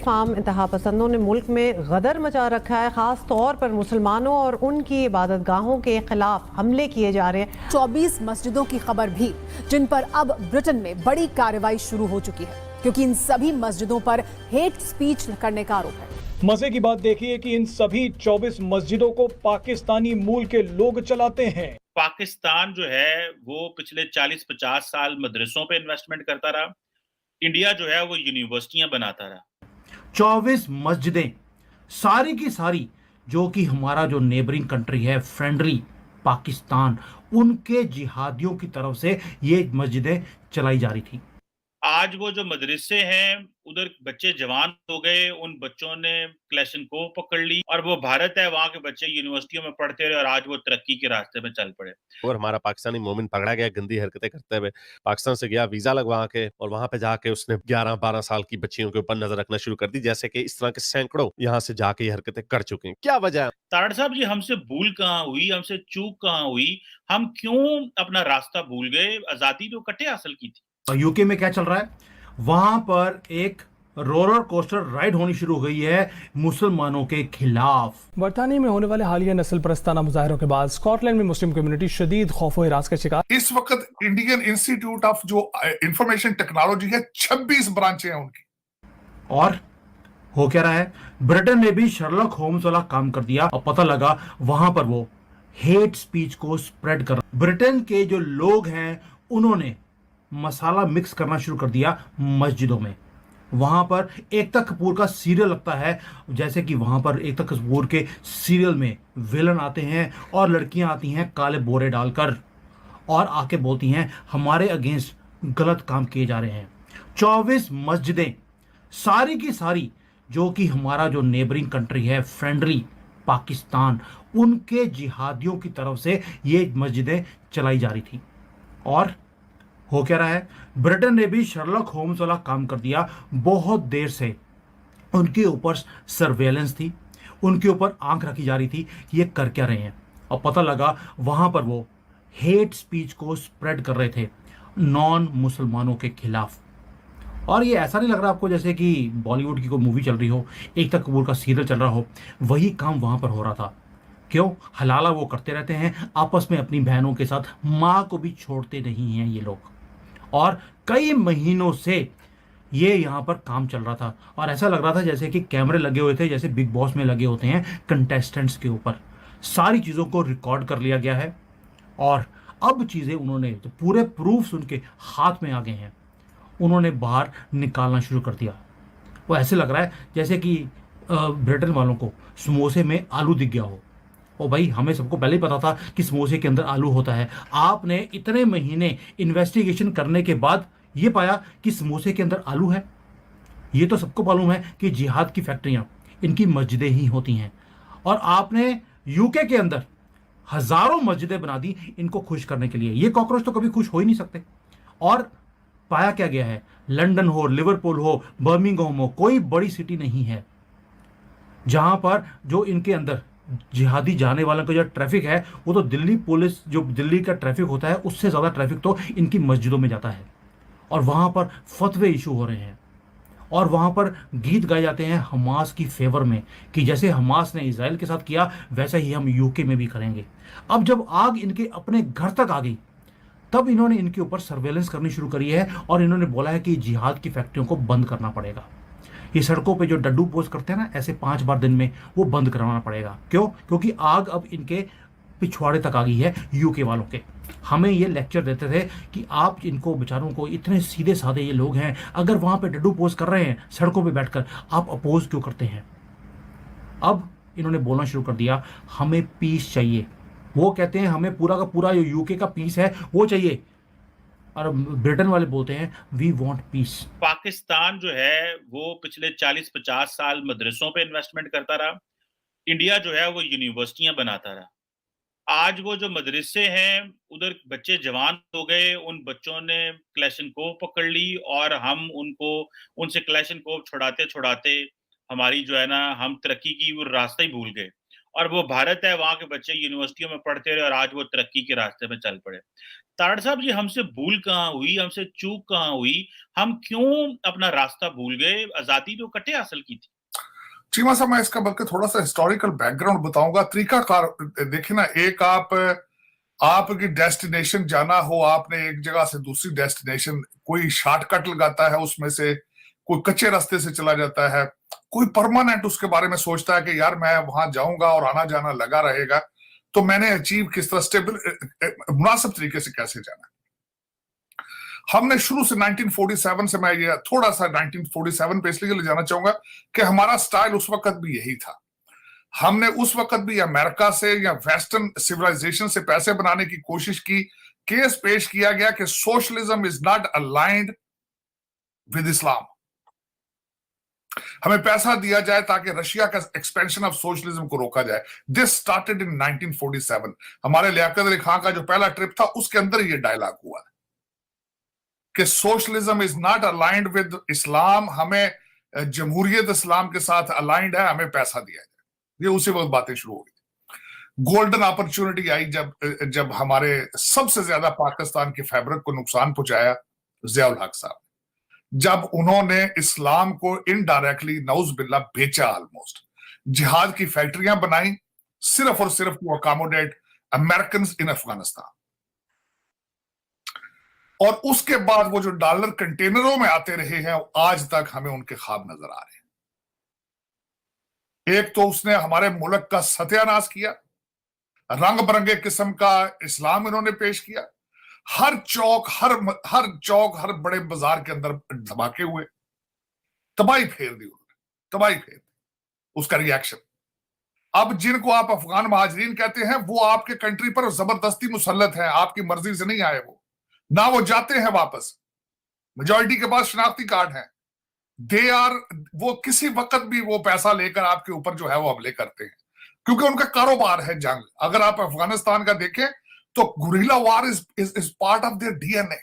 बेफाम इंतहा पसंदों ने मुल्क में गदर मचा रखा है। खास तौर पर मुसलमानों और उनकी इबादत गाहों के खिलाफ हमले किए जा रहे हैं। 24 मस्जिदों की खबर भी, जिन पर अब ब्रिटेन में बड़ी कार्रवाई शुरू हो चुकी है, क्योंकि इन सभी मस्जिदों पर हेट स्पीच करने का आरोप है। मजे की बात देखिए कि इन सभी 24 मस्जिदों को पाकिस्तानी मूल के लोग चलाते हैं। पाकिस्तान जो है वो पिछले 40-50 साल मदरसों पे इन्वेस्टमेंट करता रहा। इंडिया जो है वो यूनिवर्सिटियां बनाता रहा। 24 मस्जिदें सारी की सारी, जो कि हमारा जो नेबरिंग कंट्री है फ्रेंडली पाकिस्तान, उनके जिहादियों की तरफ से ये मस्जिदें चलाई जा रही थी। आज वो जो मदरसे हैं उधर बच्चे जवान हो गए, उन बच्चों ने क्लैशनकोव पकड़ ली और वो भारत है, वहां के बच्चे यूनिवर्सिटियों में पढ़ते रहे और आज वो तरक्की के रास्ते में चल पड़े। और हमारा पाकिस्तानी मोमिन पकड़ा गया गंदी हरकतें करते हुए। पाकिस्तान से गया वीजा लगवा के और वहां पे जाके उसने 11-12 साल की बच्चियों के ऊपर नजर रखना शुरू कर दी, जैसे कि इस तरह के सैकड़ों यहाँ से जाके ये हरकतें कर चुके हैं। क्या वजह है? तारड़ साहब जी, हमसे भूल कहाँ हुई, हमसे चूक कहाँ हुई, हम क्यों अपना रास्ता भूल गए? आजादी तो कटे हासिल की थी। यूके में क्या चल रहा है, वहां पर एक रोलर कोस्टर राइड होनी शुरू हो गई है मुसलमानों के खिलाफ। बरतानिया में होने वाले हालिया नस्ल परस्ताना मुजाहरों के बाद स्कॉटलैंड में मुस्लिम कम्युनिटी शदीद खौफ हिरास का शिकार। इस वक्त इंडियन इंस्टीट्यूट ऑफ जो इंफॉर्मेशन टेक्नोलॉजी है, 26 ब्रांचें हैं उनकी। और हो क्या रहा है, ब्रिटेन ने भी शर्लॉक होम्स वाला काम कर दिया और पता लगा वहां पर वो हेट स्पीच को स्प्रेड कर। ब्रिटेन के जो लोग हैं उन्होंने मसाला मिक्स करना शुरू कर दिया मस्जिदों में। वहां पर एकता कपूर का सीरियल लगता है, जैसे कि वहां पर एकता कपूर के सीरियल में विलन आते हैं और लड़कियां आती हैं काले बोरे डालकर और आके बोलती हैं हमारे अगेंस्ट गलत काम किए जा रहे हैं। 24 मस्जिदें सारी की सारी, जो कि हमारा जो नेबरिंग कंट्री है फ्रेंडली पाकिस्तान, उनके जिहादियों की तरफ से ये मस्जिदें चलाई जा रही थी। और हो क्या रहा है, ब्रिटेन ने भी शर्लॉक होम्स वाला काम कर दिया। बहुत देर से उनके ऊपर सर्वेलेंस थी, उनके ऊपर आंख रखी जा रही थी कि ये कर क्या रहे हैं, और पता लगा वहां पर वो हेट स्पीच को स्प्रेड कर रहे थे नॉन मुसलमानों के खिलाफ। और ये ऐसा नहीं लग रहा आपको जैसे कि बॉलीवुड की कोई मूवी चल रही हो, एकता कपूर का सीरियल चल रहा हो, वही काम वहां पर हो रहा था। क्यों? हलाला वो करते रहते हैं आपस में अपनी बहनों के साथ, माँ को भी छोड़ते नहीं हैं ये लोग। और कई महीनों से ये यहाँ पर काम चल रहा था और ऐसा लग रहा था जैसे कि कैमरे लगे हुए थे, जैसे बिग बॉस में लगे होते हैं कंटेस्टेंट्स के ऊपर। सारी चीज़ों को रिकॉर्ड कर लिया गया है और अब चीज़ें उन्होंने तो पूरे प्रूफ्स उनके हाथ में आ गए हैं, उन्होंने बाहर निकालना शुरू कर दिया। वो ऐसे लग रहा है जैसे कि ब्रिटेन वालों को समोसे में आलू दिख गया हो। ओ भाई, हमें सबको पहले ही पता था कि समोसे के अंदर आलू होता है। आपने इतने महीने इन्वेस्टिगेशन करने के बाद ये पाया कि समोसे के अंदर आलू है। ये तो सबको मालूम है कि जिहाद की फैक्ट्रियां, इनकी मस्जिदें ही होती हैं। और आपने यूके के अंदर हजारों मस्जिदें बना दी इनको खुश करने के लिए। ये कॉकरोच तो कभी खुश हो ही नहीं सकते। और पाया क्या गया है, लंदन हो, लिवरपूल हो, बर्मिंघम हो, कोई बड़ी सिटी नहीं है जहां पर जो इनके अंदर जिहादी जाने वालों का जो ट्रैफिक है, वो तो दिल्ली पुलिस, जो दिल्ली का ट्रैफिक होता है उससे ज़्यादा ट्रैफिक तो इनकी मस्जिदों में जाता है। और वहाँ पर फतवे इशू हो रहे हैं और वहाँ पर गीत गाए जाते हैं हमास की फेवर में कि जैसे हमास ने इजराइल के साथ किया वैसा ही हम यूके में भी करेंगे। अब जब आग इनके अपने घर तक आ गई, तब इन्होंने इनके ऊपर सर्वेलेंस करनी शुरू करी है और इन्होंने बोला है कि जिहाद की फैक्ट्रियों को बंद करना पड़ेगा। ये सड़कों पे जो डड्डू पोस्ट करते हैं ना ऐसे 5 बार दिन में, वो बंद करवाना पड़ेगा। क्यों? क्योंकि आग अब इनके पिछवाड़े तक आ गई है यूके वालों के। हमें ये लेक्चर देते थे कि आप इनको बेचारों को, इतने सीधे साधे ये लोग हैं, अगर वहां पे डड्डू पोस्ट कर रहे हैं सड़कों पे बैठकर, आप अपोज क्यों करते हैं? अब इन्होंने बोलना शुरू कर दिया हमें पीस चाहिए। वो कहते हैं हमें पूरा का पूरा जो यूके का पीस है वो चाहिए, और ब्रिटेन वाले बोलते हैं वी वांट पीस। पाकिस्तान जो है वो पिछले 40-50 साल मदरसों पे इन्वेस्टमेंट करता रहा। इंडिया जो है वो यूनिवर्सिटियां बनाता रहा। आज वो जो मदरसे हैं उधर बच्चे जवान हो गए, उन बच्चों ने क्लैशनकोव पकड़ ली और हम उनको उनसे क्लैशनकोव छुड़ाते छुड़ाते हमारी जो है ना, हम तरक्की की वो रास्ता ही भूल गए और वो भारत है, वहां के बच्चे यूनिवर्सिटियों में पढ़ते रहे और आज वो तरक्की के रास्ते में चल पड़े। ताड़ साहब जी, हमसे भूल कहाँ हुई, हमसे चूक कहाँ हुई, हम क्यों अपना रास्ता भूल गए? आजादी तो कटे हासिल की थी। चीमा साहब, मैं इसका बल्कि थोड़ा सा हिस्टोरिकल बैकग्राउंड बताऊंगा। तरीकाकार देखिए ना, एक आपकी डेस्टिनेशन जाना हो, आपने एक जगह से दूसरी डेस्टिनेशन, कोई शॉर्टकट लगाता है उसमें से, कोई कच्चे रास्ते से चला जाता है, कोई परमानेंट उसके बारे में सोचता है कि यार मैं वहां जाऊंगा और आना जाना लगा रहेगा, तो मैंने अचीव किस तरह स्टेबल मुनासिब तरीके से कैसे जाना। हमने शुरू से 1947 से, मैं ये थोड़ा सा 1947 पे इसलिए ले जाना चाहूंगा कि हमारा स्टाइल उस वक्त भी यही था। हमने उस वक्त भी अमेरिका से या वेस्टर्न सिविलाइजेशन से पैसे बनाने की कोशिश की। केस पेश किया गया कि socialism is not aligned with इस्लाम। हमें पैसा दिया जाए ताकि रशिया का एक्सपेंशन ऑफ सोशलिज्म को रोका जाए। This started in 1947। हमारे लियाकत अली खान का जो पहला ट्रिप था उसके अंदर ये डायलॉग हुआ कि socialism is not aligned with इस्लाम, हमें जमहूरियत इस्लाम के साथ अलाइंड है, हमें पैसा दिया जाए। ये उसी वक्त बातें शुरू हो गई। गोल्डन अपॉर्चुनिटी आई जब हमारे सबसे ज्यादा पाकिस्तान के फैब्रिक को नुकसान पहुंचाया ज़िया-उल हक साहब, जब उन्होंने इस्लाम को इनडायरेक्टली नौज बिल्ला बेचा, ऑलमोस्ट जिहाद की फैक्ट्रियां बनाई सिर्फ और सिर्फ to accommodate American in Afghanistan. और उसके बाद वो जो डॉलर कंटेनरों में आते रहे हैं, आज तक हमें उनके ख्वाब नजर आ रहे हैं। एक तो उसने हमारे मुल्क का सत्यानाश किया, रंग बिरंगे किस्म का इस्लाम इन्होंने पेश किया, हर चौक हर बड़े बाजार के अंदर धमाके हुए, तबाही फेर दी उन्होंने, तबाही फेर दी। उसका रिएक्शन, अब जिनको आप अफगान महाजरीन कहते हैं वो आपके कंट्री पर जबरदस्ती मुसल्लत हैं, आपकी मर्जी से नहीं आए वो, ना वो जाते हैं वापस, मेजॉरिटी के पास शनाख्ती कार्ड है, वो किसी वक्त भी वो पैसा लेकर आपके ऊपर जो है वो हमले करते हैं, क्योंकि उनका कारोबार है जंग। अगर आप अफगानिस्तान का देखें तो guerrilla war is part of their DNA.